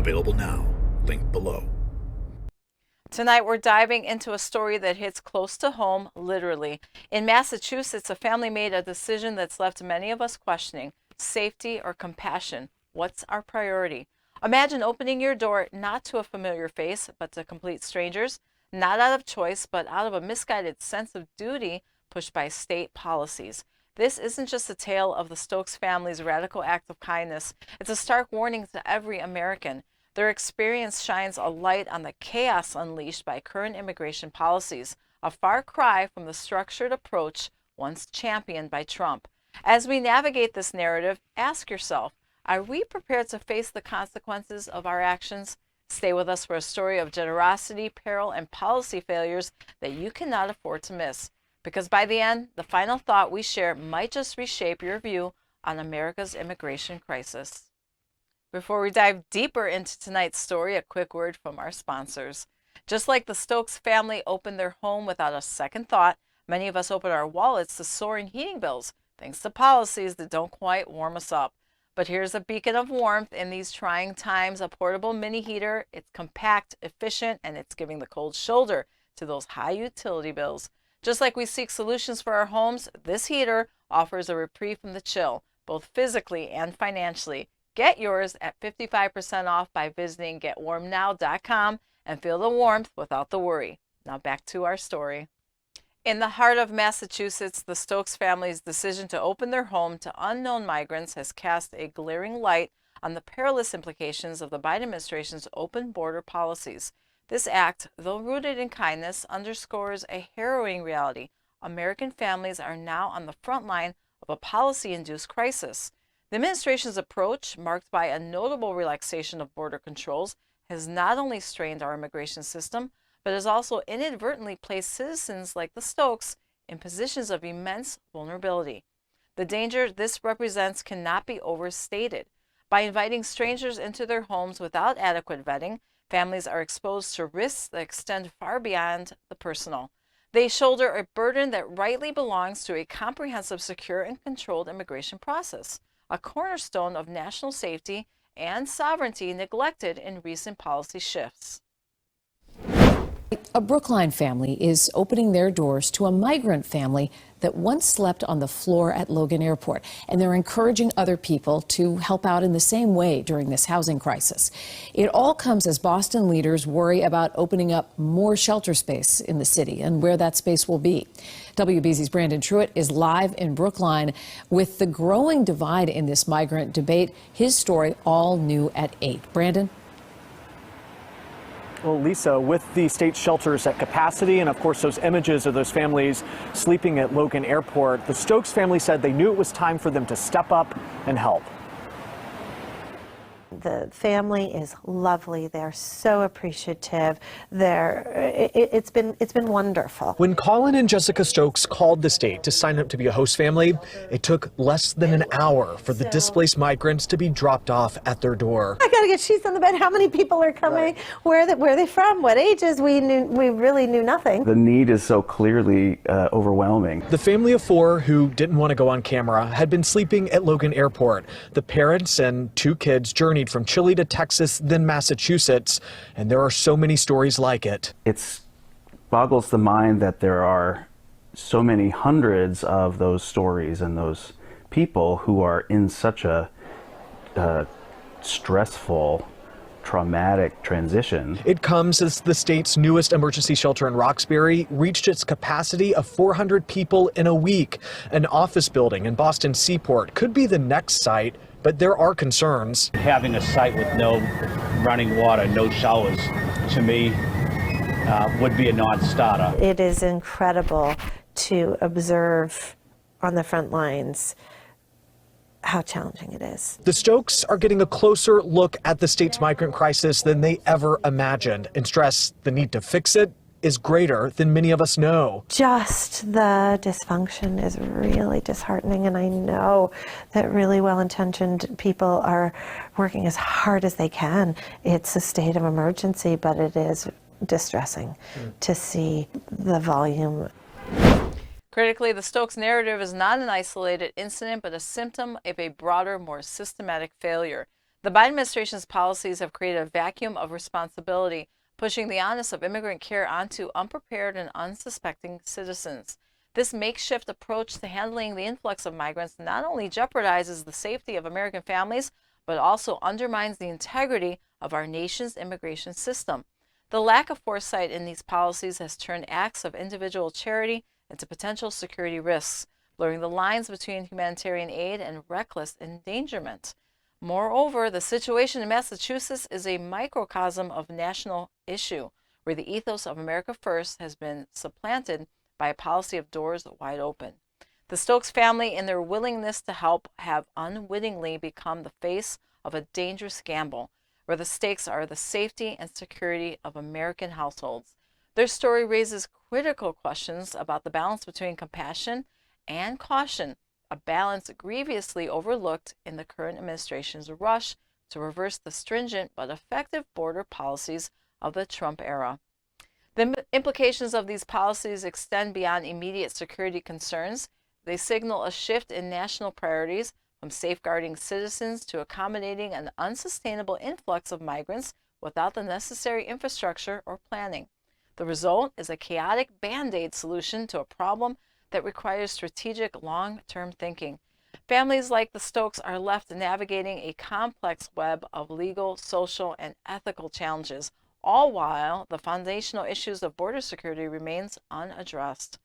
Available now. Link below. Tonight, we're diving into a story that hits close to home, literally. In Massachusetts, a family made a decision that's left many of us questioning safety or compassion. What's our priority? Imagine opening your door not to a familiar face, but to complete strangers, not out of choice, but out of a misguided sense of duty pushed by state policies. This isn't just a tale of the Stokes family's radical act of kindness. It's a stark warning to every American. Their experience shines a light on the chaos unleashed by current immigration policies, a far cry from the structured approach once championed by Trump. As we navigate this narrative, ask yourself, are we prepared to face the consequences of our actions? Stay with us for a story of generosity, peril, and policy failures that you cannot afford to miss. Because by the end, the final thought we share might just reshape your view on America's immigration crisis. Before we dive deeper into tonight's story, a quick word from our sponsors. Just like the Stokes family opened their home without a second thought, many of us open our wallets to soaring heating bills, thanks to policies that don't quite warm us up. But here's a beacon of warmth in these trying times, a portable mini heater. It's compact, efficient, and it's giving the cold shoulder to those high utility bills. Just like we seek solutions for our homes, this heater offers a reprieve from the chill, both physically and financially. Get yours at 55% off by visiting getwarmnow.com and feel the warmth without the worry. Now back to our story. In the heart of Massachusetts, the Stokes family's decision to open their home to unknown migrants has cast a glaring light on the perilous implications of the Biden administration's open border policies. This act, though rooted in kindness, underscores a harrowing reality. American families are now on the front line of a policy-induced crisis. The administration's approach, marked by a notable relaxation of border controls, has not only strained our immigration system, but has also inadvertently placed citizens like the Stokes in positions of immense vulnerability. The danger this represents cannot be overstated. By inviting strangers into their homes without adequate vetting, families are exposed to risks that extend far beyond the personal. They shoulder a burden that rightly belongs to a comprehensive, secure, and controlled immigration process, a cornerstone of national safety and sovereignty neglected in recent policy shifts. A Brookline family is opening their doors to a migrant family that once slept on the floor at Logan Airport, and they're encouraging other people to help out in the same way during this housing crisis. It all comes as Boston leaders worry about opening up more shelter space in the city and where that space will be. WBZ's Brandon Truitt is live in Brookline with the growing divide in this migrant debate. His story all new at 8. Brandon? Well, Lisa, with the state shelters at capacity and, of course, those images of those families sleeping at Logan Airport, the Stokes family said they knew it was time for them to step up and help. The family is lovely. They're so appreciative. It's been wonderful. When Colin and Jessica Stokes called the state to sign up to be a host family, it took less than an hour for the displaced migrants to be dropped off at their door. I gotta get sheets on the bed. How many people are coming? Right. Where are they from? What ages? We really knew nothing. The need is so clearly overwhelming. The family of 4 who didn't want to go on camera had been sleeping at Logan Airport. The parents and 2 kids journeyed from Chile to Texas, then Massachusetts, and there are so many stories like it. It boggles the mind that there are so many hundreds of those stories and those people who are in such a stressful, traumatic transition. It comes as the state's newest emergency shelter in Roxbury reached its capacity of 400 people in a week. An office building in Boston Seaport could be the next site, but there are concerns. Having a site with no running water, no showers, to me, would be a non-starter. It is incredible to observe on the front lines how challenging it is. The Stokes are getting a closer look at the state's migrant crisis than they ever imagined and stress the need to fix it is greater than many of us know. Just the dysfunction is really disheartening, and I know that really well-intentioned people are working as hard as they can. It's a state of emergency, but it is distressing to see the volume. Critically, the Stokes narrative is not an isolated incident, but a symptom of a broader, more systematic failure. The Biden administration's policies have created a vacuum of responsibility, pushing the onus of immigrant care onto unprepared and unsuspecting citizens. This makeshift approach to handling the influx of migrants not only jeopardizes the safety of American families, but also undermines the integrity of our nation's immigration system. The lack of foresight in these policies has turned acts of individual charity into potential security risks, blurring the lines between humanitarian aid and reckless endangerment. Moreover, the situation in Massachusetts is a microcosm of national issue, where the ethos of America First has been supplanted by a policy of doors wide open. The Stokes family, in their willingness to help, have unwittingly become the face of a dangerous gamble, where the stakes are the safety and security of American households. Their story raises critical questions about the balance between compassion and caution, a balance grievously overlooked in the current administration's rush to reverse the stringent but effective border policies of the Trump era. The implications of these policies extend beyond immediate security concerns. They signal a shift in national priorities, from safeguarding citizens to accommodating an unsustainable influx of migrants without the necessary infrastructure or planning. The result is a chaotic Band-Aid solution to a problem that requires strategic long-term thinking. Families like the Stokes are left navigating a complex web of legal, social, and ethical challenges, all while the foundational issues of border security remains unaddressed.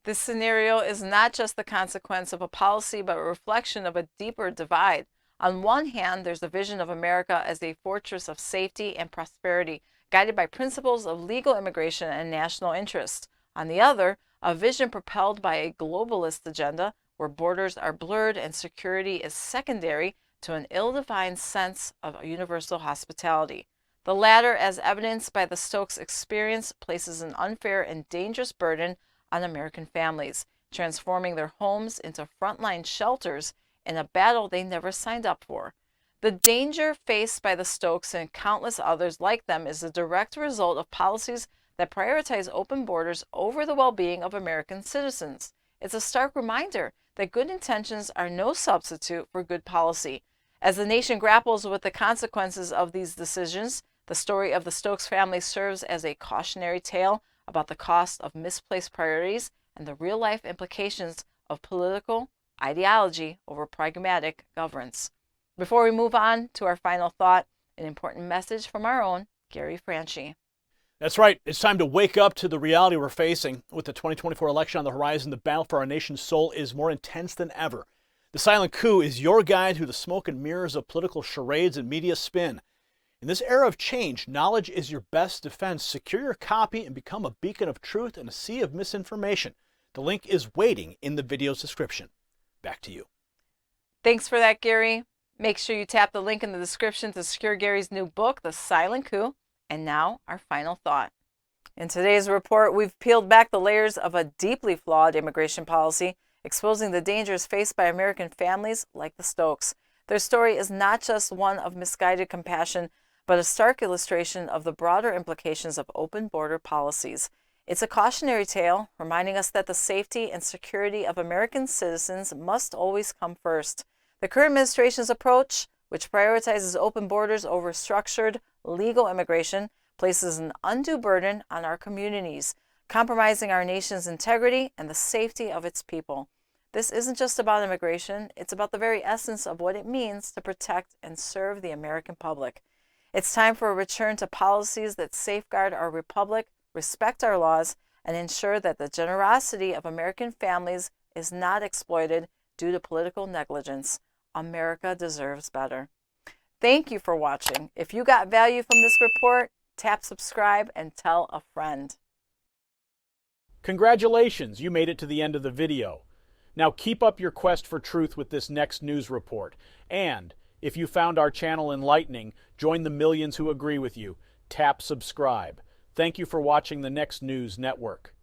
This scenario is not just the consequence of a policy, but a reflection of a deeper divide. On one hand, there's a vision of America as a fortress of safety and prosperity, guided by principles of legal immigration and national interest. On the other, a vision propelled by a globalist agenda, where borders are blurred and security is secondary to an ill-defined sense of universal hospitality. The latter, as evidenced by the Stokes experience, places an unfair and dangerous burden on American families, transforming their homes into frontline shelters in a battle they never signed up for. The danger faced by the Stokes and countless others like them is a direct result of policies that prioritize open borders over the well-being of American citizens. It's a stark reminder that good intentions are no substitute for good policy. As the nation grapples with the consequences of these decisions, the story of the Stokes family serves as a cautionary tale about the cost of misplaced priorities and the real-life implications of political ideology over pragmatic governance. Before we move on to our final thought, an important message from our own Gary Franchi. That's right. It's time to wake up to the reality we're facing. With the 2024 election on the horizon, the battle for our nation's soul is more intense than ever. The Silent Coup is your guide through the smoke and mirrors of political charades and media spin. In this era of change, knowledge is your best defense. Secure your copy and become a beacon of truth in a sea of misinformation. The link is waiting in the video's description. Back to you. Thanks for that, Gary. Make sure you tap the link in the description to secure Gary's new book, The Silent Coup. And now, our final thought. In today's report, we've peeled back the layers of a deeply flawed immigration policy, exposing the dangers faced by American families like the Stokes. Their story is not just one of misguided compassion, but a stark illustration of the broader implications of open border policies. It's a cautionary tale, reminding us that the safety and security of American citizens must always come first. The current administration's approach, which prioritizes open borders over structured, legal immigration, places an undue burden on our communities, compromising our nation's integrity and the safety of its people. This isn't just about immigration, it's about the very essence of what it means to protect and serve the American public. It's time for a return to policies that safeguard our republic, respect our laws, and ensure that the generosity of American families is not exploited due to political negligence. America deserves better. Thank you for watching. If you got value from this report, tap subscribe and tell a friend. Congratulations, you made it to the end of the video. Now keep up your quest for truth with this next news report. And if you found our channel enlightening, join the millions who agree with you. Tap subscribe. Thank you for watching the Next News Network.